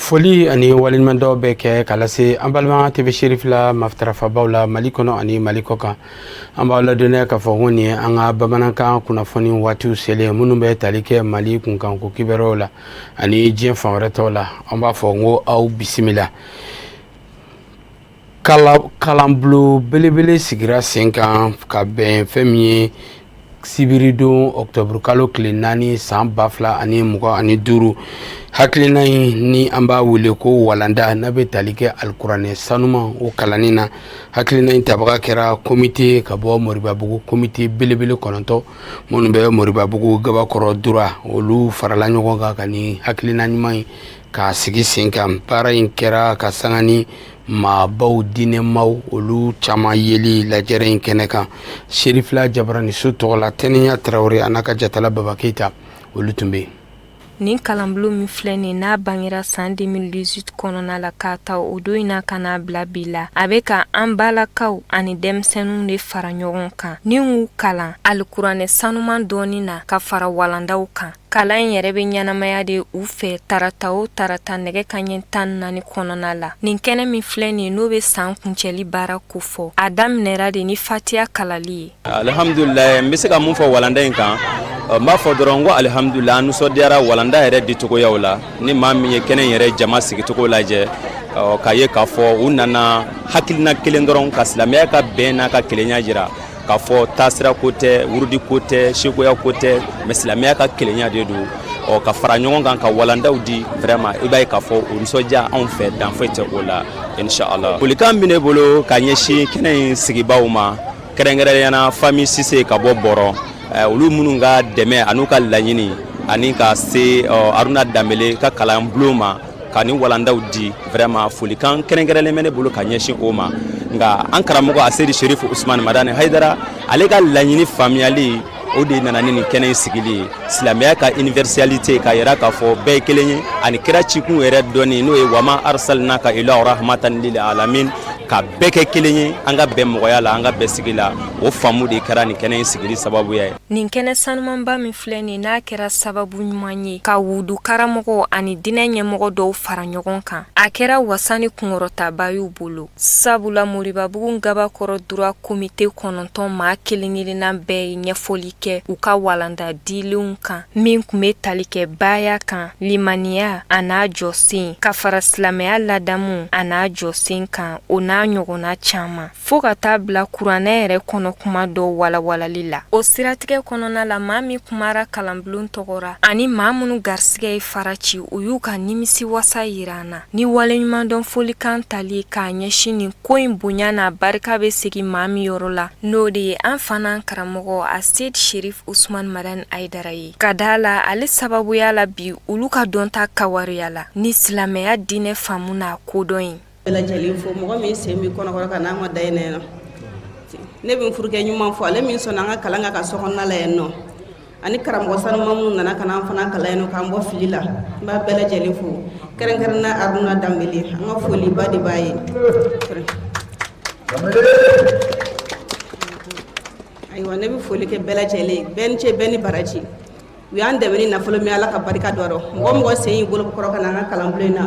Foli ani waliɲumandɔ bɛ kɛ k'a lase an balima TV Sherif la maftarafabaw la Mali kɔnɔ ani Mali kɔkan. An b'aw ladɔnniya k'a fɔ ko nin ye an ka bamanankan kunnafoni waatiw selen minnu bɛ tali kɛ Mali kunkanko kibaruyaw la ani diɲɛ fan wɛrɛ tɔw la. An b'a fɔ ko aw bisimila. Kalanbulon belebele sigira sen kan ka bɛn fɛn min ye Sibiridon Octobre kalo tile 4 san 2025 hakilina in ni an b'a wele ko walanda n'a bɛ tali kɛ alikuranɛ sanuma o kalanni na. Hakilina in tabaga kɛra komite ka bɔ Moribabugu komite belebele 9 minnu bɛ Moribabugu Gabakɔrɔ Dura olu farala ɲɔgɔn kan ka nin hakilina ɲuman in k'a sigi sen kan. Baara in kɛra ka sanga ni maabaw diinɛmaw olu caman yeli lajɛrɛ in kɛnɛ kan. Sherifla Jabarani Su tɔgɔ la Tɛniya Tarawele a n'a ka jatala Baba Keyita olu tun bɛ yen. Nin kalanbulon min filɛ nin n'a bangera san 2018 kɔnɔna la k'a ta o don in na ka n'a bila bi la a bɛ ka an balakaw ani denmisɛnninw de fara ɲɔgɔn kan ni k'u kalan alikuranɛ sanuman dɔɔni na ka fara walandaw kan. Kalan in yɛrɛ bɛ ɲɛnamaya de u fɛ tarata o tarata nɛgɛ kanɲɛ 14 kɔnɔna la. Nin kɛnɛ min filɛ nin n'o bɛ san kuncɛli baara ko fɔ a daminɛra de ni fatiya kalali ye. Alhamdulillah n bɛ se ka mun fɔ walanda in kan n b'a fɔ dɔrɔn ko alhamdulillah an nisɔndiyara walanda yɛrɛ dicogoyaw la ni maa min ye kɛnɛ yɛrɛ jama sigicogo lajɛ k'a ye k'a fɔ u nana hakilina kelen dɔrɔn ka silamɛya ka bɛn n'a ka kelenya jira k'a fɔ taasira ko tɛ wurudi ko tɛ sekoya ko tɛ mais silamɛya ka kelenya de don ka fara ɲɔgɔn kan ka walandaw di vraiment i b'a ye k'a fɔ o nisɔndiya anw fɛ dan foyi tɛ o la inshallah. Folikan bɛ ne bolo ka ɲɛsin kɛnɛ in sigibaaw ma kɛrɛnkɛrɛnyana famille Sise ka bɔ Bɔrɔ olu minnu ka dɛmɛ an'u ka laɲini ani ka se Aruna Danbele ka kalanbulon ma ka ni walandaw di vraiment folikan kɛrɛnkɛrɛnlen bɛ ne bolo ka ɲɛsin o ma. Nka an karamɔgɔ Asedi Sherifu Usmani Madani Haidara ale ka laɲini faamuyali o de nana ni nin kɛnɛ in sigili ye silamɛya ka universalité ka yira k'a fɔ bɛɛ ye kelen ye ani kira cikun yɛrɛ dɔnni n'o ye wama arsalnaka ila rahmatan lil alamin ka bɛɛ kɛ kelen ye an ka bɛn mɔgɔya la an ka bɛɛ sigi la o faamu de kɛra nin kɛnɛ in sigili sababuya ye. Nin kɛnɛ sanumanba min filɛ nin n'a kɛra sababu ɲuman ye ka wudu karamɔgɔ ani dinɛ ɲɛmɔgɔ dɔw fara ɲɔgɔn kan a kɛra wasa ni kunkɔrɔtaba y'u bolo sabula Moribabugu Gabakɔrɔ Dura komite 9 maa kelen-kelenna bɛɛ ye ɲɛfɔli kɛ u ka walanda dilenw kan min kun bɛ tali kɛ baaya kan limaniya a n'a jɔsen ka fara silamɛya ladamu a n'a jɔsen kan o n'a ɲɔgɔnna caman fo ka taa bila kuranɛ yɛrɛ kɔnɔ kuma dɔw walawalali la. O siratigɛ kɔnɔna la maa min kumara kalanbulon tɔgɔra ani maa minnu garisigɛ ye fara ci u y'u ka nimisi wasa yira an na ni waleɲumandɔn folikan tali k'a ɲɛsin nin ko in bonya n'a barika bɛ segin maa min yɔrɔ la n'o de ye an fana karamɔgɔ Asedi Sherif Usmani Madani Haidara ye ka daa la ale sababuya la bi olu ka dɔnta kawariya la ni silamɛya diinɛ faamu n'a kodɔn ye. Lajɛlen fo mɔgɔ min sen bɛ kɔnɔkɔrɔ ka n'an ka da yɛlɛ na ne bɛ furukɛ ɲuman fɔ ale min sɔnna an ka kalan ka sokɔnɔna la yan nɔ ani karamɔgɔ sanuman minnu nana ka n'an fana kalan yan nɔ k'an bɔ fili la n b'a bɛɛ lajɛlen fo kɛrɛnkɛrɛnna Aruna Danbele an ka foliba de b'a ye. Ayiwa ne bɛ foli kɛ bɛɛ lajɛlen bɛɛ ni ce bɛɛ ni baraji u y'an dɛmɛ ni nafolo min Ala ka barika dɔ rɔ mɔgɔ sen y'i bolo kɔrɔ ka n'an ka kalanbulon in na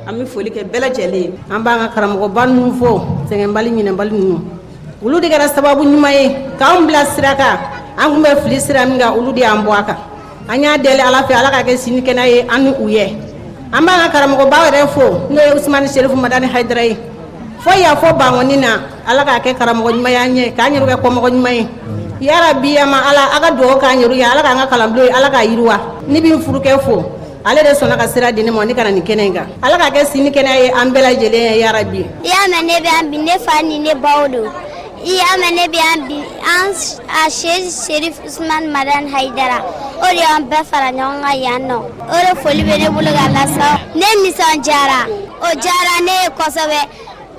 an bɛ foli kɛ bɛɛ lajɛlen an b'an ka karamɔgɔba ninnu fo sɛgɛnbali ɲinɛbali ninnu olu de kɛra sababu ɲuman ye k'anw bila sira kan an kun bɛ fili sira min kan olu de y'an bɔ a kan an y'a deli Ala fɛ Ala ka kɛ sini kɛnɛ ye an ni u ye an b'an ka karamɔgɔba yɛrɛ fo n'o ye Usmani Sherifu Madani Haidara ye fo y'a fɔ Bangɔni na Ala ka kɛ karamɔgɔ ɲuman y'an ye k'an yɛrɛ kɛ kɔmɔgɔ ɲuman ye yarabi ama Ala a ka dugawu k'an yɛrɛ ye Ala k'an ka kalanbulon Ala ka yiriwa ni bɛ furukɛ fo ale de sɔnna ka sira di ne ma ne kana nin kɛnɛ in kan Ala ka kɛ sini kɛnɛ ye an bɛɛ lajɛlen ye yarabi. I y'a mɛn ne bɛ an bi ne fa ni ne baw don i y'a mɛn ne bɛ an bi an Asedi Sherif Usmani Madani Haidara o de y'an bɛɛ fara ɲɔgɔn kan yan nɔ o de foli bɛ ne bolo ka lasa ne nisɔndiyara o diyara ne ye kosɛbɛ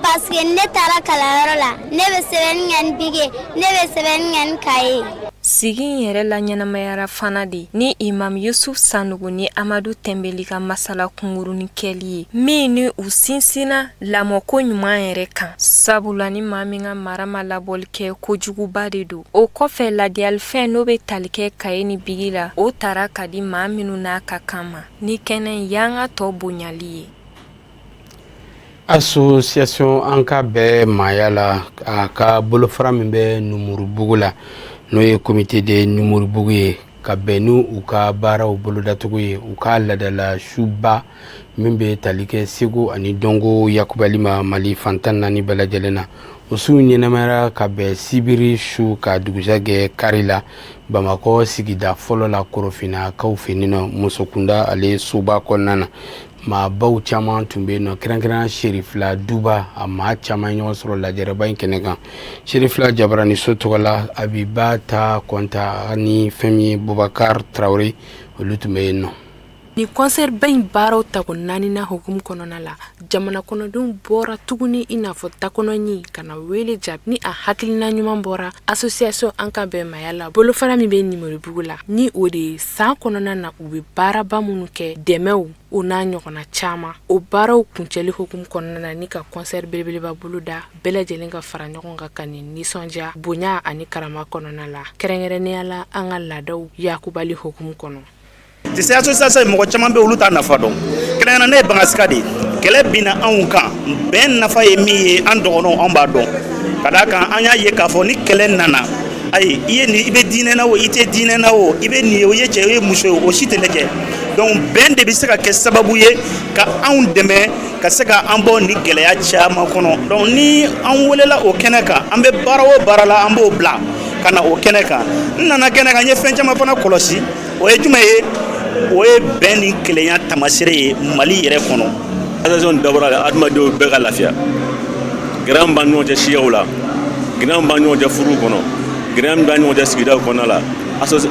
parce que ne taara kalanyɔrɔ la ne bɛ sɛbɛnni kɛ ni bige ne bɛ sɛbɛnni kɛ ni kaye. Sigi in yɛrɛ la ɲɛnamayara fana de ni Imam Yusuf Sanogo ni Amadu Tɛnbeli ka masala kungurunin kɛli ye min ni u sinsinna lamɔko ɲuman yɛrɛ kan sabula ni maa min ka mara ma labɔli kɛ kojuguba de don o kɔfɛ ladiyalifɛn n'o bɛ tali kɛ kaye ni bigi la o tara ka di maa minnu n'a ka kan ma ni kɛnɛ y'an ka tɔ bonyali ye. association an ka bɛɛ maaya la a ka bolofara min bɛ Numurubugu la n'o ye comité de Numurubugu ye ka bɛn ni u ka baaraw bolodatugu ye u ka ladala suba min bɛ tali kɛ Segu ani Dongo yakubali ma Mali fantan naani bɛɛ lajɛlen na o su ɲɛnɛmayara ka bɛn sibiri su ka dugusɛ kari la Bamakɔ sigida fɔlɔ la Korofinakaw fɛ yen nɔ Musokunda ale soba kɔnɔna na maabaw caman tun bɛ yen nɔ kɛrɛnkɛrɛnnenya Serifila Duba a maa caman ɲɔgɔn sɔrɔ lajɛrɛba in kɛnɛ kan Serifila Jabarani so tɔgɔ la Abiba Ta Kɔnta ni fɛn min ye Bubakar Traoré olu tun bɛ yen nɔ. Ni concert bain baaraw ta ko naani na hukum kɔnɔna la jamana kɔnɔdenw bɔra tuguni i n'a fɔ takɔnɔɲi kana wele jaabi ni a hakilina ɲuman bɔra association an ka bɛn maya la bolofara min bɛ Numurubugu la ni o de ye san kɔnɔna na u bɛ baaraba minnu kɛ dɛmɛw o n'a ɲɔgɔnna caman o baaraw kuncɛli hukum kɔnɔna na ni ka concert belebeleba bolo da bɛɛ lajɛlen ka fara ɲɔgɔn kan ka nin nisɔndiya bonya ani karama kɔnɔna la kɛrɛnkɛrɛnnenya la an ka laadaw yakubali hukum kɔnɔ. Tise association mɔgɔ caman bɛ olu ta nafa dɔn kɛrɛnkɛrɛnnen ne ye bangasika de kɛlɛ binna anw kan bɛn nafa ye min ye an dɔgɔnɔw an b'a dɔn ka d'a kan an y'a ye k'a fɔ ni kɛlɛ nana ayi i ye nin i bɛ diinɛ na o i tɛ diinɛ na o i bɛ nin ye o ye cɛ o ye muso ye o si tɛ lajɛ donc bɛn de bɛ se ka kɛ sababu ye ka anw dɛmɛ ka se ka an bɔ nin gɛlɛya caman kɔnɔ donc ni an welela o kɛnɛ kan an bɛ baara o baara la an b'o bila ka na o kɛnɛ kan n nana kɛnɛ kan n ye fɛn caman fana kɔlɔsi o ye jumɛn ye o ye bɛn ni kelenya tamasire ye Mali yɛrɛ kɔnɔ. Association dabɔra adamadenw bɛɛ ka lafiya gɛlɛya min b'an ni ɲɔgɔn cɛ siyaw la gɛlɛya min b'an ni ɲɔgɔn cɛ furuw kɔnɔ gɛlɛya min b'an ni ɲɔgɔn cɛ sigidaw kɔnɔna la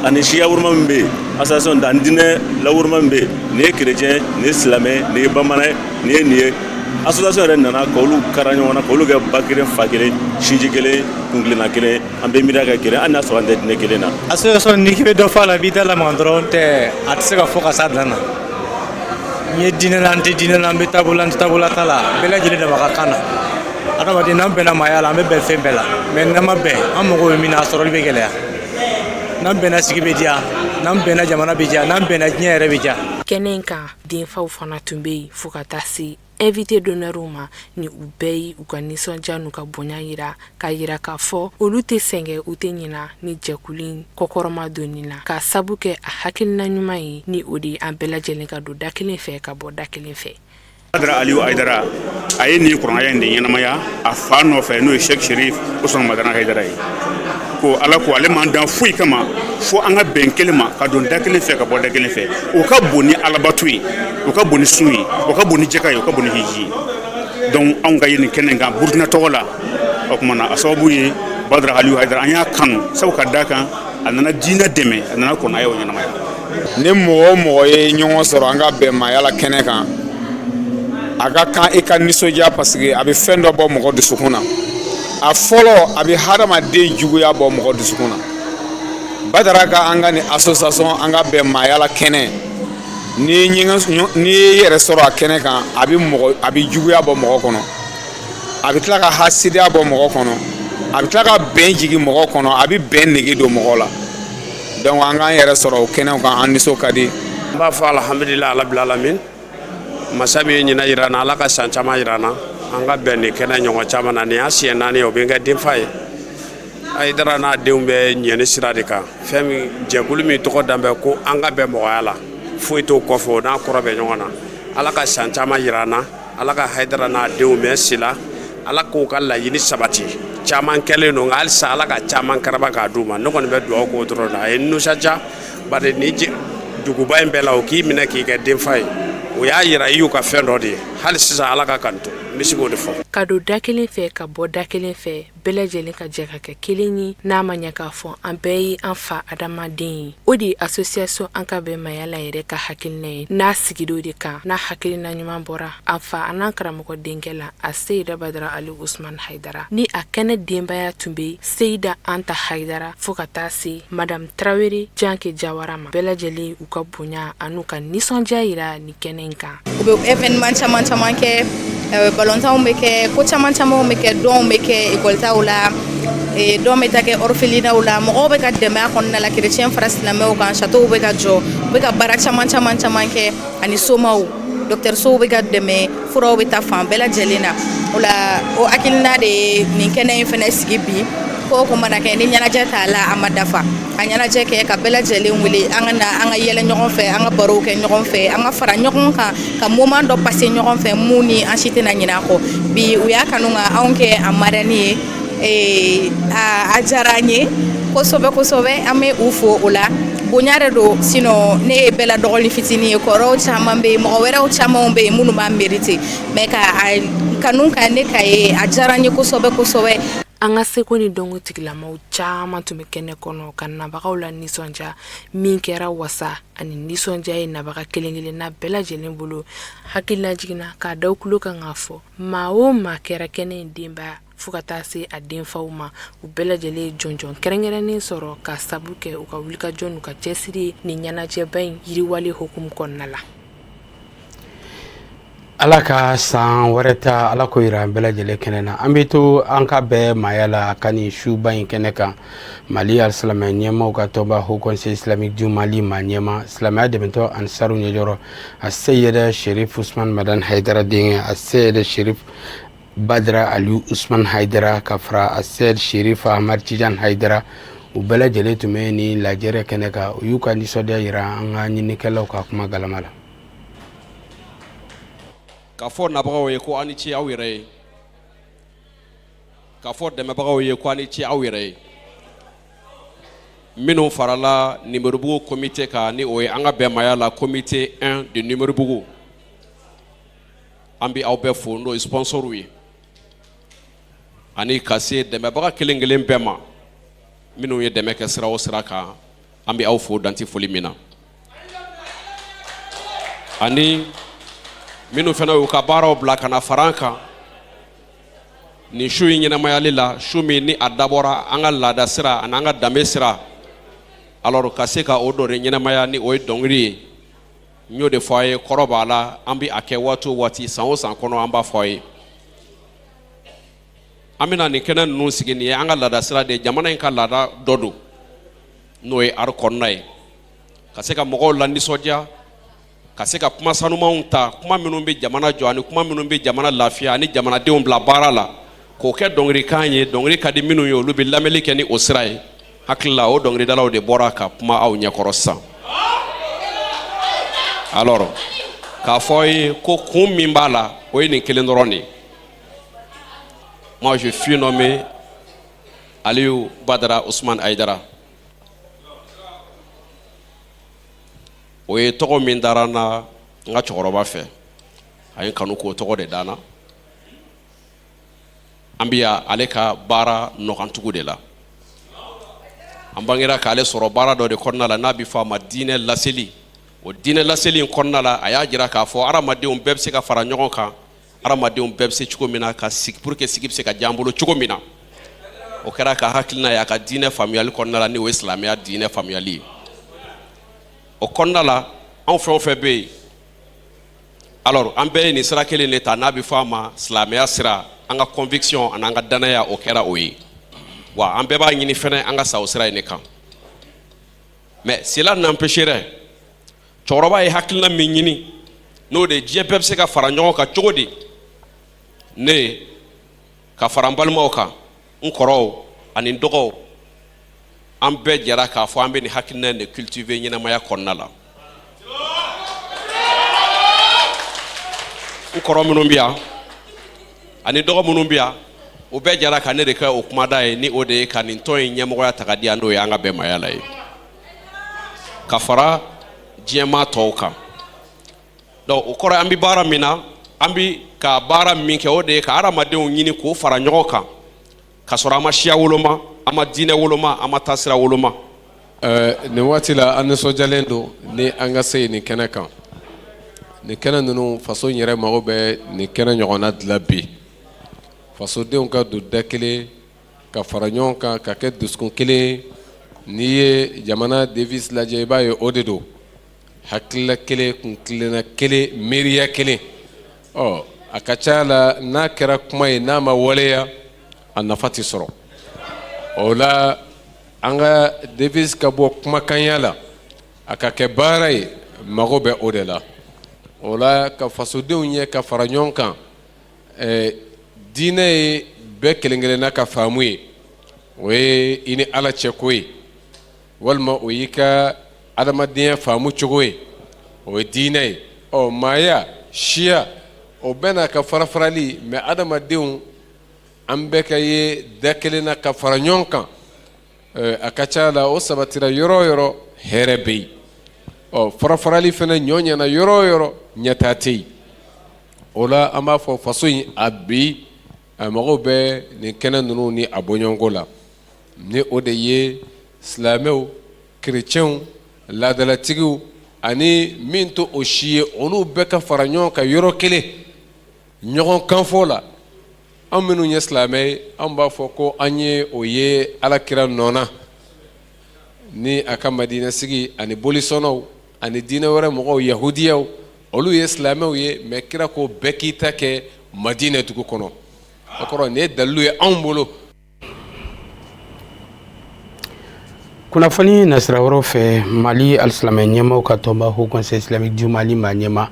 ani siya wuruma min bɛ yen association da ani diinɛ lawuruma min bɛ yen nin ye chrétien nin ye silamɛ nin ye bamanan nin ye nin ye association yɛrɛ nana k'olu kara ɲɔgɔn na k'olu kɛ ba kelen fa kelen sinji kelen kunkilenna kelen an bɛ miiriya kɛ kelen hali n'a sɔrɔ an tɛ diinɛ kelen na. association n'i k'i bɛ dɔ fɔ a la i b'i da lamaga dɔrɔn tɛ a tɛ se ka fɔ ka s'a dan na n ye diinɛ la an tɛ diinɛ la an bɛ taabolo la an tɛ taabolo ta la bɛɛ lajɛlen dama ka kan na adamaden n'an bɛnna maaya la an bɛ bɛn fɛn bɛɛ la mais n'an ma bɛn an mago bɛ min na a sɔrɔli bɛ gɛlɛya n'an bɛnna sigi bɛ diya n'an bɛnna jamana bɛ diya n'an bɛnna diɲɛ yɛrɛ bɛ diya. kɛnɛ in kan denfaw fana tun bɛ yen fo ka taa se invité d'honneur ma ni u bɛɛ ye u ka nisɔndiya n'u ka bonya yira k'a yira k'a fɔ olu tɛ sɛgɛn u tɛ ɲina ni jɛkulu in kɔkɔrɔma donni na k'a sabu kɛ a hakilina ɲuman ye ni o de an bɛɛ lajɛlen ka don da kelen fɛ ka bɔ da kelen fɛ. Badara Aliyu Haidara a ye nin kuranaya in de ɲɛnamaya a fa nɔfɛ n'o ye Sheikh Sherif Usman Madana Haidara ye ko ala ko ale m'an dan foyi kama fo an ka bɛn kelen ma ka don da kelen fɛ ka bɔ da kelen fɛ o ka bon ni alabato ye o ka bon ni sun ye o ka bon ni jɛka ye o ka bon ni hiji ye donc anw ka ye nin kɛnɛ kan Burkina tɔgɔ la o tuma na a sababu ye Badara Aliyu Haidara an y'a kanu sabu ka da kan a nana diinɛ dɛmɛ a nana kuranaya o ɲɛnamaya. Ni mɔgɔ o mɔgɔ ye ɲɔgɔn sɔrɔ an ka bɛn maaya la kɛnɛ kan a ka kan i ka nisɔndiya parce que a bɛ fɛn dɔ bɔ mɔgɔ dusukun na a fɔlɔ a bɛ hadamaden juguya bɔ mɔgɔ dusukun na Badara ka an ka nin association an ka bɛn maaya la kɛnɛ ni yɛrɛ sɔrɔ a kɛnɛ kan a bɛ juguya bɔ mɔgɔ kɔnɔ a bɛ tila ka hasidiya bɔ mɔgɔ kɔnɔ a bɛ tila ka bɛn jigin mɔgɔ kɔnɔ a bɛ bɛn nege don mɔgɔ la donc an k'an yɛrɛ sɔrɔ o kɛnɛw kan an nisɔn ka di. N b'a fɔ alhamdulilayi alabil alamin masa min ye ɲinɛ jira n na ala ka san caman jira n na an ka bɛn nin kɛnɛ ɲɔgɔn caman na nin y'a siɲɛ 4 ye o bɛ n kɛ denfa ye Haidara n'a denw bɛ ɲɛni sira de kan fɛn min jɛkulu min tɔgɔ dan bɛ ko an ka bɛn mɔgɔya la foyi t'o kɔfɛ o n'a kɔrɔ bɛ ɲɔgɔn na ala ka san caman jira n na ala ka Haidara n'a denw mɛn si la ala k'u ka laɲini sabati caman kɛlen don nka halisa ala ka caman karaba k'a d'u ma ne kɔni bɛ dugawu k'o dɔrɔn na a ye nisɔndiya bari ni duguba in bɛɛ la o k'i minɛ k'i kɛ denfa ye o y'a yira i y'u ka fɛn dɔ de ye hali sisan ala ka kan to n bɛ se k'o de fɔ. ka don da kelen fɛ ka bɔ da kelen fɛ bɛɛ lajɛlen ka jɛ ka kɛ kelen ye n'a ma ɲɛ k'a fɔ an bɛɛ ye an fa adamaden ye o de ye association an ka bɛn maaya la yɛrɛ ka hakilina ye n'a sigidon de kan n'a hakilina ɲuman bɔra an fa an'an karamɔgɔ denkɛ la a Seyida Badara Aliyu Usman Haidara ni a kɛnɛ denbaya tun bɛ Seyida Anta Haidara fo ka taa se Madame Traoré Janke Jawara ma bɛɛ lajɛlen u ka bonya an'u ka nisɔndiya yira ni kɛnɛ in kan. U bɛ événement caman caman kɛ balontanw bɛ kɛ ko caman camanw bɛ kɛ dɔnw bɛ kɛ écoletaw la dɔw bɛ taa kɛ orphelinaw la mɔgɔw bɛ ka dɛmɛ a kɔnɔna la chrétien fara silamɛw kan château bɛ ka jɔ u bɛ ka baara caman kɛ ani somaw dɔkitɛrisow bɛ ka dɛmɛ furaw bɛ ta fan bɛɛ lajɛlen na o la o hakilina de ye nin kɛnɛ in fɛnɛ sigi bi ko ko mana kɛ ni ɲɛnajɛ t'a la a ma dafa a ɲɛnajɛ kɛ ka bɛɛ lajɛlen wele an ka yɛlɛ ɲɔgɔn fɛ an ka barow kɛ ɲɔgɔn fɛ an ka fara ɲɔgɔn kan ka moment dɔ passer ɲɔgɔn fɛ mun ni an si tɛna ɲinɛ a kɔ bi u y'a kanu ka anw kɛ a marraine ye a diyara an ye kosɛbɛ kosɛbɛ an bɛ u fo o la bonya de don sinon ne ye bɛɛ la dɔgɔnin fitinin ye kɔrɔw caman bɛ yen mɔgɔ wɛrɛw camanw bɛ yen minnu b'a mérité mais ka a kanu ka ne ka ye a diyara an ye kosɛbɛ kosɛbɛ. An ka seko ni dɔnko tigilamaw caman tun bɛ kɛnɛ kɔnɔ ka nabagaw la nisɔndiya min kɛra wasa ani nisɔndiya ye nabaga kelen-kelenna bɛɛ lajɛlen bolo hakilila jiginna k'a da u tulo kan k'a fɔ maa o maa kɛra kɛnɛ in denbaya fo ka taa se a denfaw ma u bɛɛ lajɛlen ye jɔnjɔn kɛrɛnkɛrɛnnen sɔrɔ ka sabu kɛ u ka wulikajɔ n'u ka cɛsiri ni ɲɛnajɛba in yiriwale hukumu kɔnɔna la. Ala ka san wɛrɛ ta Ala ko yira an bɛɛ lajɛlen kɛnɛ na an bɛ to an ka bɛɛ maaya la ka nin suba in kɛnɛ kan Mali alisilamɛ ɲɛmaw ka tɔnba Haut Conseil Islamique du Mali maa ɲɛma silamɛya dɛmɛtɔ Ansaru ɲɛjɔrɔ a Seyɛdɛ Sherif Usman Madan Haidara denkɛ a Seyɛdɛ Sherif Badra Aliou Usman Haidara ka fara a Seyɛd Sherif Ahmad Tijan Haidara u bɛɛ lajɛlen tun bɛ ni lajɛrɛ kɛnɛ kan u y'u ka nisɔndiya yira an ka ɲinikɛlaw ka kuma galama la. K'a fɔ nabagaw ye ko ani ci aw yɛrɛ ye k'a fɔ dɛmɛbagaw ye ko ani ci aw yɛrɛ ye minnu farala Nimeribugu comité kan ni o ye an ka bɛnmaya la comité 1 de Nimeribugu an bɛ aw bɛɛ fo n'o ye sponsor ye ani ka se dɛmɛbaga kelen-kelen bɛɛ ma minnu ye dɛmɛ kɛ sira o sira kan an bɛ aw fo danti foli min na ani minnu fana y'u ka baaraw bila ka na fara an kan nin su in ɲɛnamayali la su min ni a dabɔra an ka laada sira ani an ka danbe sira alors ka se ka o dɔ de ɲɛnamaya ni o ye dɔnkili ye n y'o de fɔ a ye kɔrɔ b'a la an bɛ a kɛ waati o waati san o san kɔnɔ an b'a fɔ a ye an bɛna nin kɛnɛ ninnu sigi nin ye an ka laada sira de jamana in ka laada dɔ don n'o ye art kɔnɔna ye ka se ka mɔgɔw lanisɔndiya ka se ka kuma sanumanw ta kuma minnu bɛ jamana jɔ ani kuma minnu bɛ jamana lafiya ani jamanadenw bila baara la k'o kɛ dɔnkilikan ye dɔnkili ka di minnu ye olu bɛ lamɛnni kɛ ni o sira ye hakili la o dɔnkilidalaw de bɔra ka kuma aw ɲɛkɔrɔ sisan alors k'a fɔ aw ye ko kun min b'a la o ye nin kelen dɔrɔn de ye moi je suis nommé Aliou Badara Ousmane Haidara o ye tɔgɔ min dara na n ka cɛkɔrɔba fɛ a ye kanu k'o tɔgɔ de dana an bɛ ale ka baara nɔgantugu de la an bangera k'ale sɔrɔ baara dɔ de kɔnɔna la n'a bɛ fɔ a ma diinɛ laseli o diinɛ laseli in kɔnɔna la a y'a jira k'a fɔ adamadenw bɛɛ bɛ se ka fara ɲɔgɔn kan adamadenw bɛɛ bɛ se cogo min na ka sigi pour que sigi bɛ se ka diya an bolo cogo min na o kɛra ka hakilina ye a ka diinɛ faamuyali kɔnɔna la ni o ye silamɛya diinɛ faamuyali ye o kɔnɔna la anw fɛn o fɛn bɛ yen alors an bɛɛ ye nin sira kelen de ta n'a bɛ fɔ a ma silamɛya sira an ka conviction ani an ka danaya o kɛra o ye wa an bɛɛ b'a ɲini fɛnɛ an ka sa o sira in de kan mais cela n'empêcherait cɛkɔrɔba ye hakilina min ɲini n'o de diɲɛ bɛɛ bɛ se ka fara ɲɔgɔn kan cogo di ne ka fara n balimaw kan n kɔrɔw ani n dɔgɔw an bɛɛ jɛra k'a fɔ an bɛ nin hakilina in de cultiver ɲɛnamaya kɔnɔna la n kɔrɔ minnu bɛ yan ani dɔgɔ minnu bɛ yan o bɛɛ jɛra ka ne de kɛ o kumada ye ni o de ye ka nin tɔn in ɲɛmɔgɔya ta ka di yan n'o ye an ka bɛnbaya la ye ka fara diɲɛmaa tɔw kan donc o kɔrɔ an bɛ baara min na an bɛ ka baara min kɛ o de ye ka adamadenw ɲini k'o fara ɲɔgɔn kan ka sɔrɔ an ma siya woloma an ma diinɛ woloma an ma taasira woloma nin waati la an nisɔndiyalen don ni an ka se nin kɛnɛ kan nin kɛnɛ ninnu faso in yɛrɛ mago bɛ nin kɛnɛ ɲɔgɔnna dilan bi fasodenw ka don da kelen ka fara ɲɔgɔn kan ka kɛ dusukun kelen n'i ye jamana devise lajɛ i b'a ye o de don hakilila kelen kuntilenna kelen miiriya kelen a ka ca la n'a kɛra kuma ye n'a ma waleya a nafa tɛ sɔrɔ o la an ka devise ka bɔ kumakanya la a ka kɛ baara ye mago bɛ o de la o la ka fasodenw ye ka fara ɲɔgɔn kan diinɛ ye bɛɛ kelen-kelenna ka faamu ye o ye i ni ala cɛko ye walima o y'i ka adamadenya faamu cogo ye o ye diinɛ ye maaya siya o bɛɛ n'a ka farafarali mɛ adamadenw an bɛɛ ka ye da kelen na ka fara ɲɔgɔn kan a ka ca la o sabatira yɔrɔ o yɔrɔ hɛrɛ bɛ yen farafarali fana ɲɔ ɲɛna yɔrɔ o yɔrɔ ɲɛtaa tɛ yen o la an b'a fɔ faso in a bi a mago bɛ nin kɛnɛ ninnu ni a bɔɲɔgɔnko la ni o de ye silamɛw kerecɛnw laadalatigiw ani min to o si ye olu bɛɛ ka fara ɲɔgɔn kan yɔrɔ kelen ɲɔgɔn kanfɔ la an minnu ye silamɛ ye an b'a fɔ ko an ye o ye alakira nɔna ni a ka madinɛ sigi ani bolisɔnnaw ani diinɛ wɛrɛ mɔgɔw yahudiyaw olu ye silamɛw ye mɛ kira ko bɛɛ k'i ta kɛ madinɛ dugu kɔnɔ o kɔrɔ nin ye dalilu ye anw bolo. kunnafoni nasira wɛrɛw fɛ mali alisilamɛ ɲɛmaw ka tɔnba haut conseil islamique du mali ma ɲɛma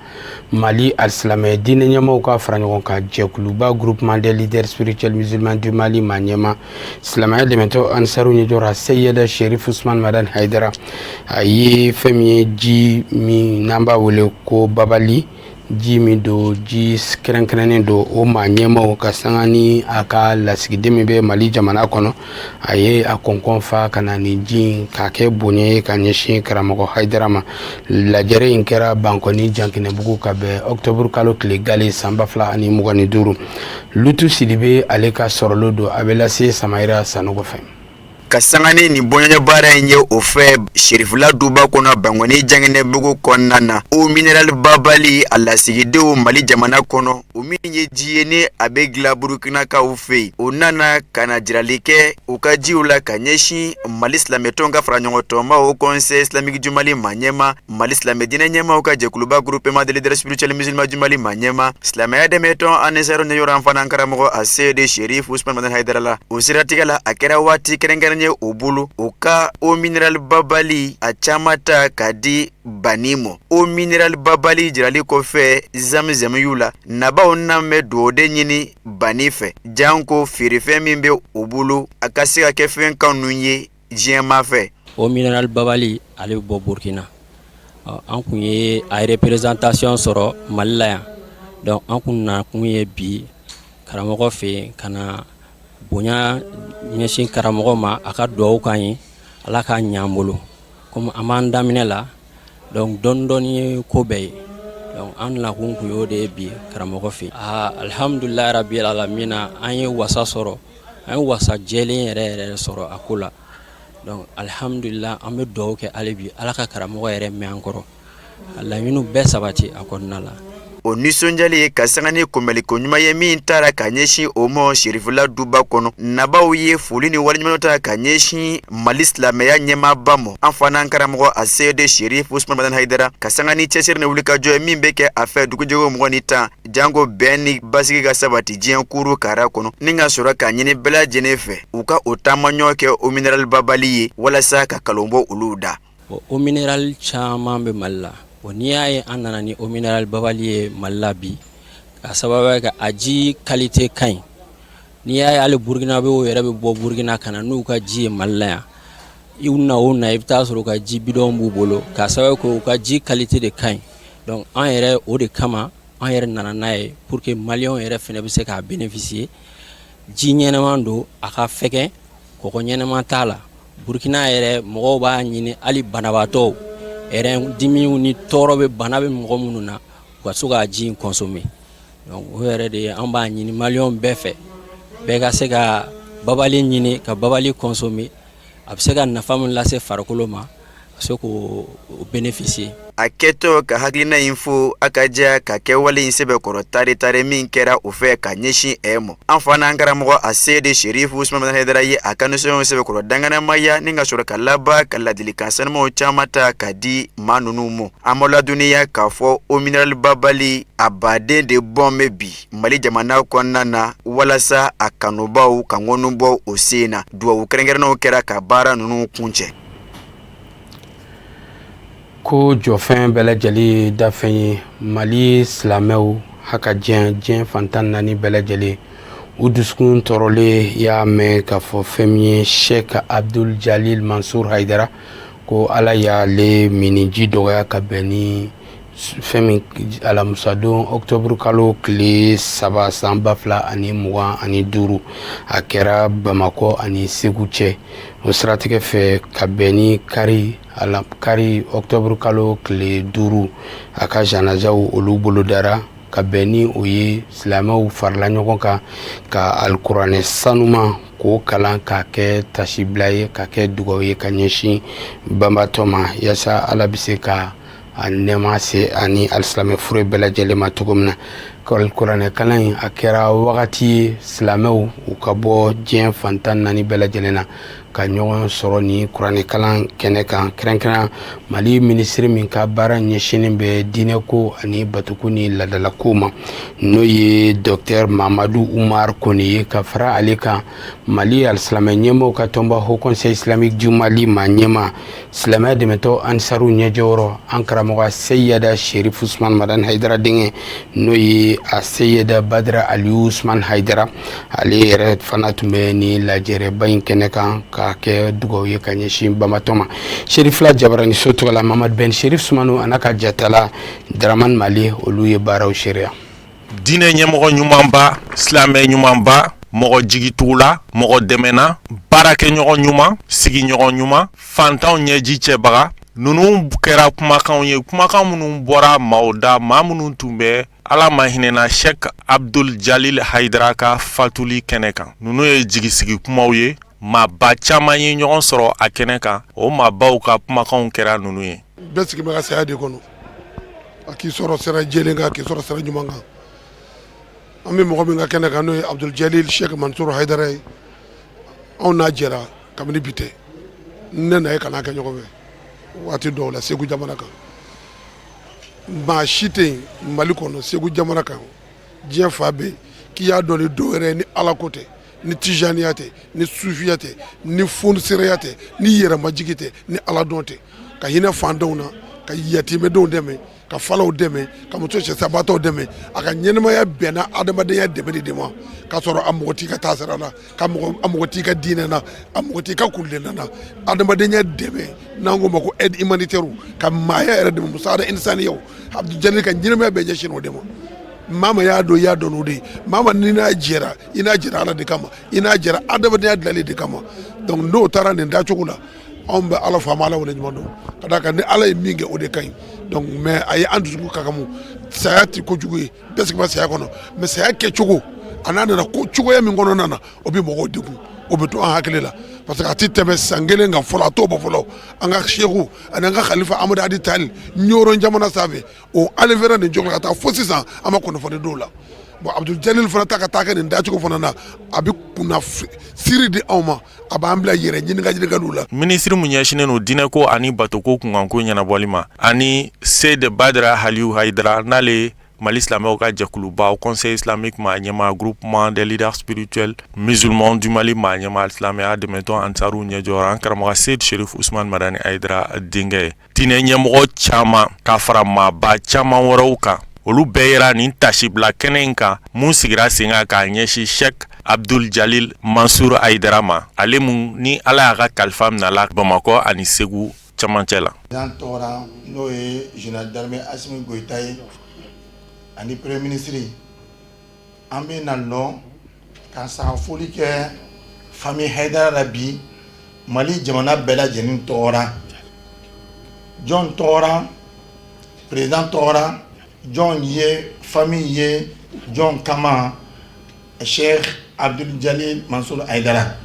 mali alisilamɛ diinɛ ɲɛmaw ka fara ɲɔgɔn kan jɛkuluba groupement des leaders spirituels musulmans du mali ma ɲɛma silamɛya dɛmɛtɔ ansaru ɲɛjɔra seyida sherif usman madan haidara a ye fɛn min ye ji min n'an b'a wele ko babali ji min do ji kɛrɛnkɛrɛnnen do o maa ɲɛmaw ka sanga ni a ka lasigiden min bɛ mali jamana kɔnɔ a ye a kɔnkɔn fa ka na nin ji in k'a kɛ bonya ye ka ɲɛsin karamɔgɔ haidara ma lajɛrɛ in kɛra bankɔni jankinɛbugu ka bɛn octobre kalo tile gale san 2025 lutu sidibe ale ka sɔrɔlo do a bɛ lase samayira sanogo fɛ ka sangani ni bonyanya baara in ye o fɛ sherifula duba kɔnɔ bangoni jangene bugu kɔnɔna na o mineral babali a lasigidenw mali jamana kɔnɔ o min ye ji ye ni a bɛ dilan burukinakaw fɛ yen o nana ka na jirali kɛ u ka jiw la ka ɲɛsin mali silamɛtɔnw ka fara ɲɔgɔn tɔnba o conseil islamique du mali ma ɲɛma mali silamɛ diinɛ ɲɛmaw ka jɛkuluba groupement des leaders spirituels musulmans du mali ma ɲɛma silamɛya dɛmɛtɔn anisaro ɲɛyɔrɔ an fana karamɔgɔ a seyide sherif usman madan haidara la o siratigɛ la a kɛra waati kɛrɛnkɛrɛnnen o bolo o ka o mineral babali a caman ta ka di banimo o mineral babali jirali kɔfɛ zamzam y'u la nabaw n'an bɛ dugawu de ɲini bani fɛ janko feerefɛn min bɛ o bolo a ka se ka kɛ fɛn kanu ye diɲɛma fɛ o mineral babali ale bɛ bɔ burkina an kun ye a représentation sɔrɔ mali la yan donc an kun na kun ye bi karamɔgɔ fɛ ka na bonya ɲɛsin karamɔgɔ ma a ka duwawu k'an ye ala k'a ɲɛ an bolo komi an b'an daminɛ la donc dɔɔni dɔɔni ye ko bɛɛ ye donc an nakun kun y'o de ye bi karamɔgɔ fɛ alhamdulilayi rabil alamina an ye wasa sɔrɔ an ye wasa jɛlen yɛrɛ yɛrɛ sɔrɔ a ko la donc alhamdulilayi an bɛ duwawu kɛ hali bi ala ka karamɔgɔ yɛrɛ mɛn an kɔrɔ a laɲiniw bɛɛ sabati a kɔnɔna la o nisɔnjali ye ka sangani kunbɛliko ɲuman ye min taara ka ɲɛsin o ma sherifula duba kɔnɔ nabaw ye foli ni waliɲumanw ta ka ɲɛsin mali silamɛya ɲɛmaaba ma an fana karamɔgɔ a seyide sherif usman madan haidara ka sangani cɛsiri ni wulikajɔ ye min bɛ kɛ a fɛ dugujɛgo 20 jango bɛn ni basigi ka sabati diɲɛ kuru kara kɔnɔ ni ka sɔrɔ ka ɲini bɛɛ lajɛlen fɛ u ka o taamaɲɔ kɛ o mineral babali ye walasa ka kalon bɔ olu da o mineral caman bɛ mali la n'i y'a ye an nana ni o mineral babali ye mali la bi ka sababu kɛ a ji qualité ka ɲi n'i y'a ye hali burukinabew yɛrɛ bɛ bɔ burukina ka na n'u ka ji ye mali la yan i na o na i bɛ taa sɔrɔ u ka ji bidɔn b'u bolo ka sababu kɛ u ka ji qualité de ka ɲi donc an yɛrɛ o de kama an yɛrɛ nana n'a ye pour que maliyɛnw yɛrɛ fana bɛ se k'a bénéficier ji ɲɛnɛman don a ka fɛgɛn kɔgɔ ɲɛnɛman t'a la burukina yɛrɛ mɔgɔw b'a ɲini hali banabaatɔw dimiw ni tɔɔrɔ bɛ bana bɛ mɔgɔ minnu na u ka so k'a ji in consommer donc o yɛrɛ de an b'a ɲini maliyɛnw bɛɛ fɛ bɛɛ ka se ka babali ɲini ka babali consommer a bɛ se ka nafa min lase farikolo ma ka se k'o bénéficier a kɛtɔ ka hakilina in fo a ka diya ka kɛwale in sɛbɛkɔrɔ tare min kɛra o fɛ ka ɲɛsin ma an fana an karamɔgɔ a seyide sherif usman madan haidara ye a ka nisɔnw sɛbɛkɔrɔ danganamaya ni ka sɔrɔ ka laban ka ladilikan sanumaw caman ta ka di maa ninnu ma an ma ladɔnniya k'a fɔ o mineral babali a baden de bɔn bɛ bi mali jamana kɔnɔna na walasa a kanubaw ka ŋɔnu bɔ o sen na duwawu kɛrɛnkɛrɛnnenw kɛra ka baara ninnu kuncɛ ko jɔfɛn bɛɛ lajɛlen dafɛn ye Mali silamɛw haka diɲɛ fantan naani bɛɛ lajɛlen u dusukun tɔɔrɔlen y'a mɛn k'a fɔ fɛn min ye Sheikh Abdul Jalil Mansur Haidara ko Ala y'ale miniji dɔgɔya ka bɛn ni fɛn min alamusadon octobre kalo tile 3 san 2025 a kɛra Bamakɔ ani Segu cɛ o siratigɛ fɛ ka bɛn ni kari octobre kalo tile 5 a ka janazaw olu bolodara ka bɛn ni o ye silamɛw farala ɲɔgɔn kan ka alikuranɛ sanuma k'o kalan k'a kɛ tasibila ye ka kɛ dugawu ye ka ɲɛsin banbatɔ ma yasa Ala bɛ se ka a nɛɛma se ani alisilamɛ fure bɛɛ lajɛlen ma cogo min na alikuranɛ kalan in a kɛra wagati ye silamɛw u ka bɔ diɲɛ fantan naani bɛɛ lajɛlen na ka ɲɔgɔn sɔrɔ ni kuranɛ kalan kɛnɛ kan kɛrɛnkɛrɛn Mali minisiri min ka baara ɲɛsinnen bɛ diinɛko ani batuko ni ladalako ma n'o ye Dr Mamadu Umar Kone ye ka fara ale kan Mali alisilamɛ ɲɛmaaw ka tɔnba Haut Conseil Islamique du Mali ma ɲɛma silamɛya dɛmɛtɔ Ansaru ɲɛjɔyɔrɔ an karamɔgɔ Seyida Sherif Usman Madan Haidara denkɛ n'o ye a Seyida Badra Aliyu Usman Haidara ale yɛrɛ fana tun bɛ ni lajɛrɛba in kɛnɛ kan ka kɛ dugawu ye ka ɲɛsin banbatɔ ma Sherifla Jabarani so tɔgɔla Mamad Ben Sherif Sumanu a n'a ka jatala Dramane Mali olu ye baaraw seereya diinɛ ɲɛmɔgɔ ɲumanba silamɛ ɲumanba mɔgɔ jigitugula mɔgɔ dɛmɛna baarakɛɲɔgɔn ɲuman sigiɲɔgɔn ɲuman fantanw ɲɛji cɛbaga nunu kɛra kumakanw ye kumakan minnu bɔra maaw da maa minnu tun bɛ Ala ma hinɛna Sheikh Abdul Jalil Haidara ka fatuli kɛnɛ kan nunu ye jigisigi kumaw ye maaba caman ye ɲɔgɔn sɔrɔ a kɛnɛ kan o maabaw ka kumakanw kɛra nunu ye bɛɛ sigi bɛ ka saya de kɔnɔ a k'i sɔrɔ sira jɛlen kan k'i sɔrɔ sira ɲuman kan an bɛ mɔgɔ min ka kɛnɛ kan n'o ye Abdul Jalil Sheikh Mansur Haidara ye anw n'a jɛra kabini bi tɛ ne na ye ka n'a kɛ ɲɔgɔn fɛ waati dɔw la Segu jamana kan maa si tɛ yen Mali kɔnɔ Segu jamana kan diɲɛ fa bɛ k'i y'a dɔn ni dɔ wɛrɛ ye ni Ala ko tɛ ni tijaniya tɛ ni sufiya tɛ ni fonsereya tɛ ni yɛrɛmajigi tɛ ni Ala dɔn tɛ ka hinɛ fandenw na ka yatimɛdenw dɛmɛ ka falaw dɛmɛ ka muso cɛsabaatɔw dɛmɛ a ka ɲɛnɛmaya bɛnna adamadenya dɛmɛ de ma k'a sɔrɔ a mɔgɔ t'i ka taasira la a mɔgɔ t'i ka diinɛ na a mɔgɔ t'i ka kulen na adamadenya dɛmɛ n'an ko ma ko aide humanitaire ka maaya yɛrɛ dɛmɛ musahada insaniyaw Abdul Jalil ka ɲɛnɛmaya bɛɛ ɲɛsin o de ma mama y'a dɔn i y'a dɔn o de ye mama ni n'a jɛra i n'a jɛra Ala de kama i n'a jɛra adamadenya dilanli de kama donc n'o taara nin dacogo la anw bɛ Ala faamu Ala wale ɲuman dɔn ka d'a kan ni Ala ye min kɛ o de ka ɲi donc mais a ye an dusukun kakamu saya tɛ kojugu ye bɛɛ sigi bɛ saya kɔnɔ mais saya kɛcogo a n'a nana ko cogoya min kɔnɔna na o bɛ mɔgɔw degun o bɛ to an hakili la parce que a tɛ tɛmɛ san kelen kan fɔlɔ a t'o bɔ fɔlɔ an ka seku ani an ka khalifa Amadu Adi Tali ɲɔrɔ jamana sanfɛ o alevera nin jogo la ka taa fo sisan an ma kunnafoni d'o la bon Abdul Jalil fana ta ka taa kɛ nin dacogo fana na a bɛ kunna siri di anw ma a b'an bila yɛrɛ ɲininkaliw la minisiri mun ɲɛsinnen don diinɛko ani batoko kunkanko ɲɛnabɔli ma ani Seyid Badra Aliyu Haidara n'ale Mali silamɛw ka jɛkuluba Haut Conseil Islamique ma ɲɛma groupement des leaders spirituels musulmans du Mali ma ɲɛma silamɛya dɛmɛtɔ Ansaru ɲɛjɔyɔrɔ an karamɔgɔ Seyid Sherif Usman Madani Haidara denkɛ ye diinɛ ɲɛmɔgɔ caman ka fara maaba caman wɛrɛw kan olu bɛɛ yera nin tasibila kɛnɛ in kan mun sigira sen kan k'a ɲɛsin Sheikh Abdul Jalil Mansur Haidara ma ale mun ni Ala y'a ka kalifa minɛla Bamakɔ ani Segu camancɛ la président tɔgɔra n'o ye général d'armée Assimi Goïta ye ani premier ministre an bɛ na nɔ ka saga foli kɛ famille Haidara la bi Mali jamana bɛɛ lajɛlen tɔgɔra jɔn tɔgɔra président tɔgɔra jɔn ye famille ye jɔn kama Sheikh Abdul Jalil Mansur Haidara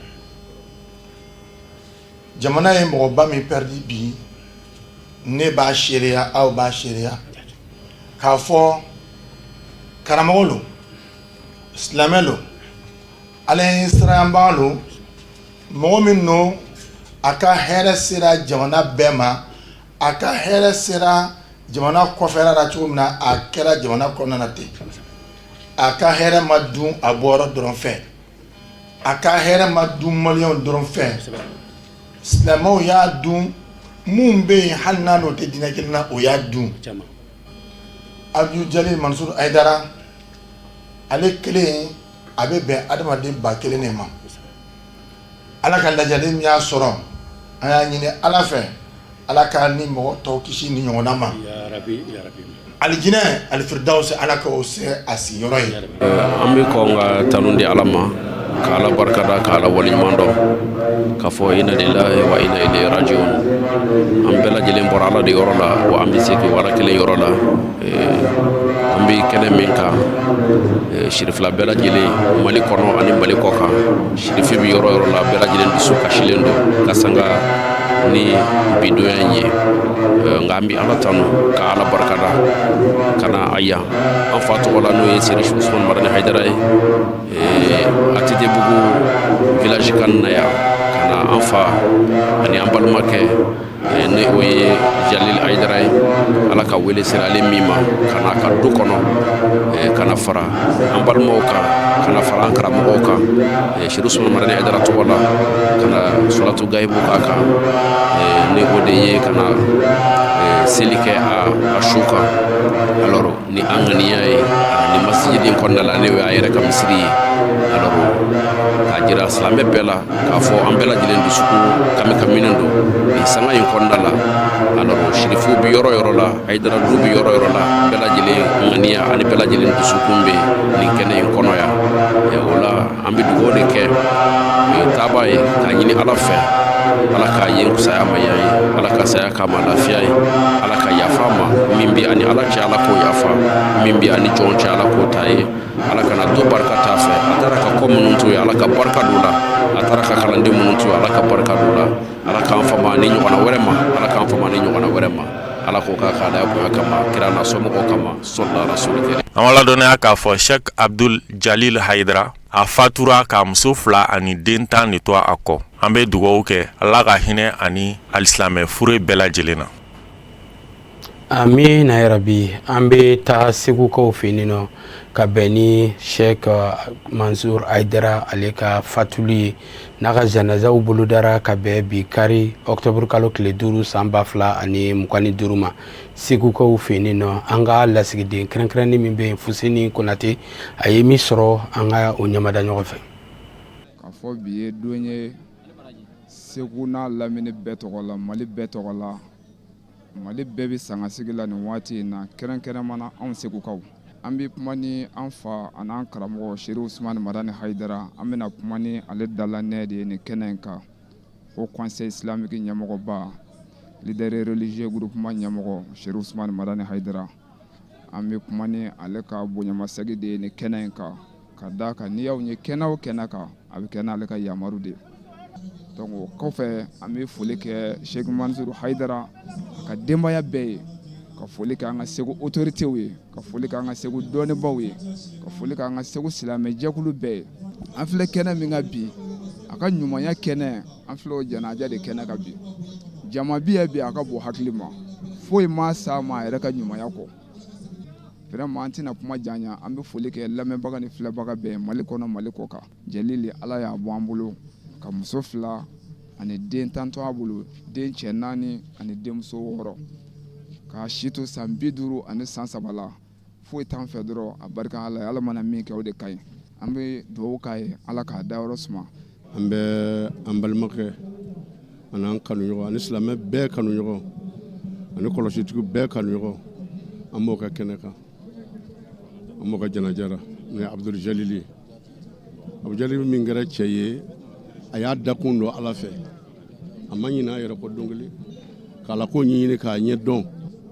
jamana ye mɔgɔba min perdi bi ne b'a seereya aw b'a seereya k'a fɔ karamɔgɔ lo silamɛ lo Ala ye sirayanbaga lo mɔgɔ min no a ka hɛrɛ sera jamana bɛɛ ma a ka hɛrɛ sera jamana kɔfɛla la cogo min na a kɛra jamana kɔnɔna na ten a ka hɛrɛ ma dun a bɔyɔrɔ dɔrɔn fɛ a ka hɛrɛ ma dun maliyɛnw dɔrɔn fɛ silamɛw y'a dun mun bɛ yen hali n'a n'o tɛ diinɛ kelen na o y'a dun Abdul Jalil Mansur Haidara ale kelen a bɛ bɛn adamaden 1000 de ma ala ka lajɛlen min y'a sɔrɔ an y'a ɲini ala fɛ ala ka ni mɔgɔ tɔw kisi ni ɲɔgɔnna ma alijinɛ alfirdausi ala ka o se a sigiyɔrɔ ye an bɛ kɔn ka tanu di ala ma k'ala barikada k'ala waleɲuman dɔn k'a fɔ inna lillahi wa inna ilayhi rajiun an bɛɛ lajɛlen bɔra ala de yɔrɔ la wa an bɛ segin ala kelen yɔrɔ la an bɛ kɛnɛ min kan sirifila bɛɛ lajɛlen mali kɔnɔ ani mali kɔ kan sirifi bɛ yɔrɔ yɔrɔ la bɛɛ lajɛlen dusu kasilen don ka sanga ni bidonya ye nka an bɛ ala tanu ka ala barikada ka na a yan an fa tɔgɔ la n'o ye Serigne Ousmane Madani Haidara ye Atitebugu village kan na yan ka na an fa ani an balimakɛ ni o ye Jalil Haidara ye ala ka wele sera ale min ma ka na ka du kɔnɔ ka na fara an balimaw kan ka na fara an karamɔgɔw kan Serigne Ousmane Madani Haidara tɔgɔ la ka na suratu gayibu k'a kan ni o de ye ka na seli kɛ a su kan alors ni an ŋaniya ye ni masjidi kɔnɔna la ne y'a yɛrɛ ka misiri ye alors k'a jira silamɛ bɛɛ la k'a fɔ an bɛɛ lajɛlen dusukun kaminen don nin sanga in kɔnɔna la alors shirifu bi yɔrɔ yɔrɔ la Haidara du bi yɔrɔ yɔrɔ la bɛɛ lajɛlen ŋaniya ani bɛɛ lajɛlen dusukun bɛ nin kɛnɛ in kɔnɔ yan o la an bɛ dugawu de kɛ taaba ye k'a ɲini ala fɛ ala ka yen kusaya ma yan ye ala ka saya k'a ma lafiya ye ala ka yafa ma min bi ani ala cɛ ala k'o yafa min bi ani jɔn cɛ ala k'o ta ye ala kana do barika t'a fɛ a taara ka kɔ minnu to ye ala ka barika don la a taara ka kalanden minnu to ye ala ka barika don la ala k'an fama ni ɲɔgɔnna wɛrɛ ma ala k'an fama ni ɲɔgɔnna wɛrɛ ma ala k'o ka k'a da bonya kama kira n'a somɔgɔw kama sɔlila rasulillah an b'a ladɔnniya k'a fɔ Sheikh Abdul Jalil Haidara a fatura k'a muso 2 ani den 10 de to a kɔ an bɛ dugawu kɛ ala ka hinɛ ani alisilamɛ fure bɛɛ lajɛlen na amina yarabi an bɛ taa segukaw fɛ yen nɔ ka bɛn ni Sheikh Mansur Haidara ale ka fatuli ye n'a ka janazaw bolodara ka bɛn bi kari octobre kalo tile 5 san 2025 ma segukaw fɛ yen nɔ an ka lasigiden kɛrɛnkɛrɛnni min bɛ yen Fuseni Konate a ye min sɔrɔ an ka o ɲamada ɲɔgɔn fɛ k'a fɔ bi ye don ye Segu n'a lamini bɛɛ tɔgɔ la Mali bɛɛ tɔgɔ la Mali bɛɛ bɛ sangasigi la nin waati in na kɛrɛnkɛrɛnmana anw segukaw an bɛ kuma ni an fa ani an karamɔgɔ Serigne Ousmane Madani Haidara an bɛna kuma ni ale dalanɛ de ye nin kɛnɛ in kan o conseil islamique ɲɛmɔgɔba leader religieux groupement ɲɛmɔgɔ Serigne Ousmane Madani Haidara an bɛ kuma ni ale ka bonyamasegin de ye nin kɛnɛ in kan ka d'a kan n'i y'aw ye kɛnɛ o kɛnɛ kan a bɛ kɛ n'ale ka yamaru de donc o kɔfɛ an bɛ foli kɛ Sheikh Mansur Haidara ka denbaya bɛɛ ye ka foli kɛ an ka Segu autorités ye ka foli kɛ an ka Segu dɔnnibaaw ye ka foli kɛ an ka Segu silamɛ jɛkulu bɛɛ ye an filɛ kɛnɛ min kan bi a ka ɲumanya kɛnɛ an filɛ o janaja de kɛnɛ kan bi jama bi a ka bon hakili ma foyi ma sa ma a yɛrɛ ka ɲumanya kɔ vraiment an tɛna kuma janya an bɛ foli kɛ lamɛnbaga ni filɛbaga bɛɛ Mali kɔnɔ Mali kɔ kan Jalili ala y'a bɔ an bolo ka muso 2 ani den 10 to a bolo den cɛ 4 ani denmuso 6 k'a si to san 50 ani san 3 la foyi t'an fɛ dɔrɔn a barika ala ye ala mana min kɛ o de ka ɲi an bɛ dugawu k'a ye ala k'a dayɔrɔ suma an bɛ an balimakɛ ani an kanuɲɔgɔn ani silamɛ bɛɛ kanuɲɔgɔn ani kɔlɔsitigiw bɛɛ kanuɲɔgɔn an b'o ka kɛnɛ kan an b'o ka janajara ni Abdul Jalil Abdul Jalil min kɛra cɛ ye a y'a dakun dɔn ala fɛ a ma ɲinɛ a yɛrɛ kɔ don kelen k'ala ko ɲɛɲini k'a ɲɛ dɔn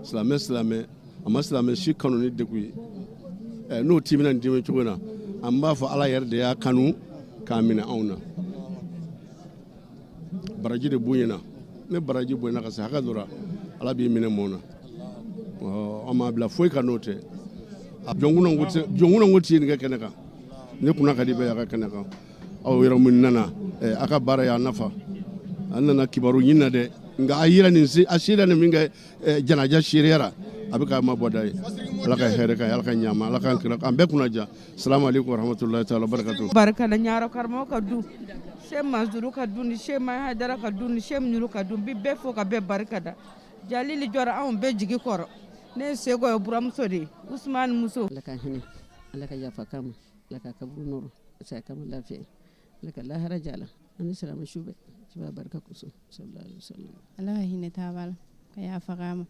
silamɛ a ma silamɛ si kanu ni degun ye n'o timina nin dimi cogo na an b'a fɔ ala yɛrɛ de y'a kanu k'a minɛ anw na baraji de bonyana ne baraji bonyana ka se hakɛ dɔ la ala b'i minɛ mɔɔ na an m'a bila foyi ka n'o tɛ jɔnkunan ko ti nin kɛ kɛnɛ kan ne kunna ka di bɛɛ y'a ka kɛnɛ kan aw yɛrɛ mun nana a ka baara y'a nafa an nana kibaru ɲini na dɛ nka a yira nin a sera nin min kɛ janaja seriyara a bɛ ka ma bɔ da ye ala ka hɛrɛ ka ala ka ɲama ala ka kira an bɛɛ kunna ja salamu alaikum warahmatullahi taala barakatuh barka da ñaaro karmo ka du Sheikh Mansour ka dun Sheikh Haidara ka dun Sheikh Nuru ka dun bi bɛɛ fo ka bɛɛ barika da Jalili jɔra anw bɛɛ jigi kɔrɔ ne seko ye buramuso de Usman muso ala ka hinɛ ala ka yafa kama ala ka kaburu nɔrɔ sa kama lafiya ala ka lahara jala ani salama shube ciba barka kuso sallallahu alaihi wasallam ala ka hinɛ tabala ka yafa kama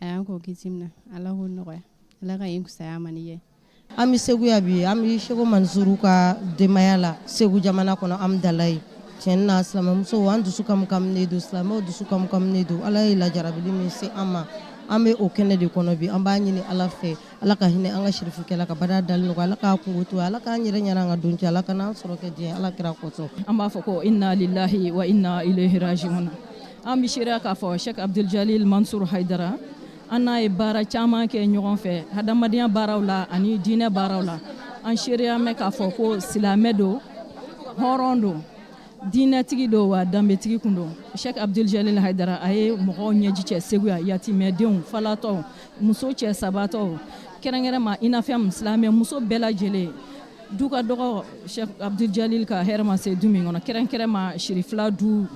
ayan ko kisimna ala ho nɔgɔya ala ka yin kusaya maniye an bɛ seguya bi an bɛ Sheikh Mansour ka denbaya la Segu jamana kɔnɔ an bɛ dalayi tiɲɛ na silamɛmuso an dusu kamkaminen don silamɛw dusu kamkaminen don ala ye lajarabili min se an ma an bɛ o kɛnɛ de kɔnɔ bi an b'a ɲini ala fɛ ala ka hinɛ an ka sirifukɛla ka bada dali nɔgɔ ala k'a kungo to ala k'an yɛrɛ ɲɛna an ka don cɛ ala kana an sɔrɔ kɛ diɲɛ ala kira kɔsɔn an b'a fɔ ko inna lillahi wa inna ilaihi rajiun an bɛ seereya k'a fɔ Sheikh Abdul Jalil Mansour Haidara an n'a ye baara caman kɛ ɲɔgɔn fɛ hadamadenya baaraw la ani diinɛ baaraw la an seereya mɛn k'a fɔ ko silamɛ don hɔrɔn don diinɛtigi don wa danbetigi kun don Sheikh Abdul Jalil Haidara a ye mɔgɔw ɲɛji cɛ Segu yan yatimɛdenw falatɔw muso cɛ sabatɔw kɛrɛnkɛrɛnma i n'a fɔ silamɛ muso bɛɛ lajɛlen du ka dɔgɔ Sheikh Abdul Jalil ka hɛrɛ ma se du min kɔnɔ kɛrɛnkɛrɛnma sirifila du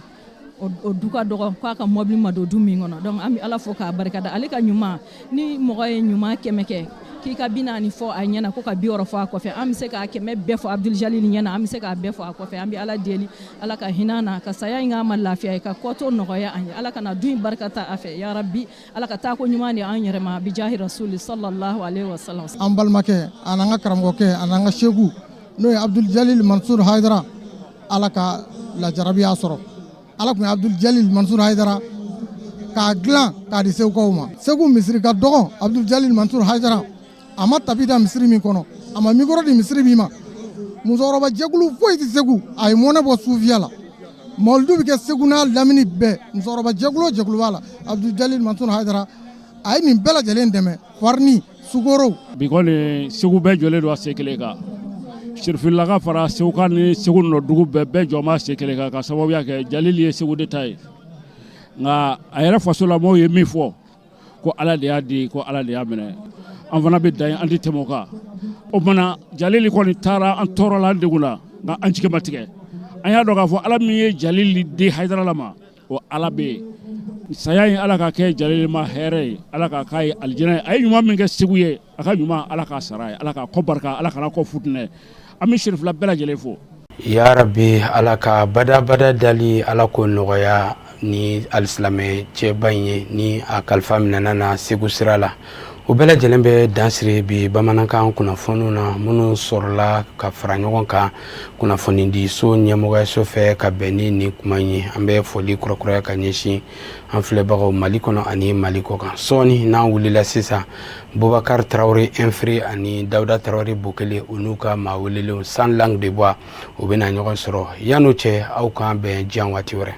o du ka dɔgɔ k'a ka mɔbili ma don du min kɔnɔ donc an bɛ ala fo k'a barikada ale ka ɲuman ni mɔgɔ ye ɲuman 100 kɛ k'i ka 40 fɔ a ɲɛna ko ka 60 fɔ a kɔfɛ an bɛ se k'a 100 bɛɛ fɔ Abdul Jalil ɲɛna an bɛ se k'a bɛɛ fɔ a kɔfɛ an bɛ ala deli ala ka hinɛ na ka saya in k'a ma lafiya ye ka kɔtɔ nɔgɔya an ye ala kana du in barika ta a fɛ ya rabbi ala ka taa ko ɲuman de an yɛrɛ ma bi jahi rasuli sallallahu alaihi wasallam an balimakɛ an'an ka karamɔgɔkɛ an'an ka seku n'o ye Abdul Jalil Mansour Haidara ala ka lajarabiya sɔrɔ ala kun ye Abdul Jalil Mansour Haidara k'a dilan k'a di segukaw ma Segu misiri ka dɔgɔ Abdul Jalil Mansour Haidara a ma tapi da misiri min kɔnɔ a ma mikoro di misiri min ma musokɔrɔba jɛkulu foyi tɛ Segu a ye mɔnɛ bɔ sufiya la mawlidu bɛ kɛ Segu n'a lamini bɛɛ musokɔrɔba jɛkulu o jɛkulu b'a la Abdul Jalil Mansour Haidara a ye nin bɛɛ lajɛlen dɛmɛ farni sugoro bi kɔni Segu bɛɛ jɔlen don a se kelen kan sirifilaka fara Seguka ni Segu nɔdugu bɛɛ jɔma se kelen kan ka sababuya kɛ Jalil ye Segu de ta ye nka a yɛrɛ fasolamɔgɔw ye min fɔ ko ala de y'a di ko ala de y'a minɛ an fana bɛ dan an tɛ tɛmɛ o kan o tumana Jalil kɔni taara an tɔɔrɔ la an degun na nka an jigi ma tigɛ an y'a dɔn k'a fɔ ala min ye Jalil di Haidara la ma o ala bɛ yen saya in ala ka kɛ Jalil ma hɛrɛ ye ala ka k'a ye alijinɛ ye a ye ɲuman min kɛ Segu ye a ka ɲuman ala k'a sara ye ala k'a kɔ barika ala kana kɔ futinɛ an bɛ sirifila bɛɛ lajɛlen fo ya rabbi ala ka bada dali ala ko nɔgɔya ni alisilamɛ cɛba in ye ni a kalifa minɛna na Segu sira la o bɛɛ lajɛlen bɛ dansiri bi bamanankan kunnafoniw na minnu sɔrɔla ka fara ɲɔgɔn kan kunnafoni di so ɲɛmɔgɔyaso fɛ ka bɛn ni nin kuma in ye an bɛ foli kɔrɔkɔrɔya ka ɲɛsin an filɛbagaw Mali kɔnɔ ani Mali kɔ kan sɔɔni n'an wulila sisan Bubakar Traoré Infri ani Dawuda Traoré Bokele u n'u ka maa welelenw sans langue de bois u bɛna ɲɔgɔn sɔrɔ yan'o cɛ aw k'an bɛn diɲɛ waati wɛrɛ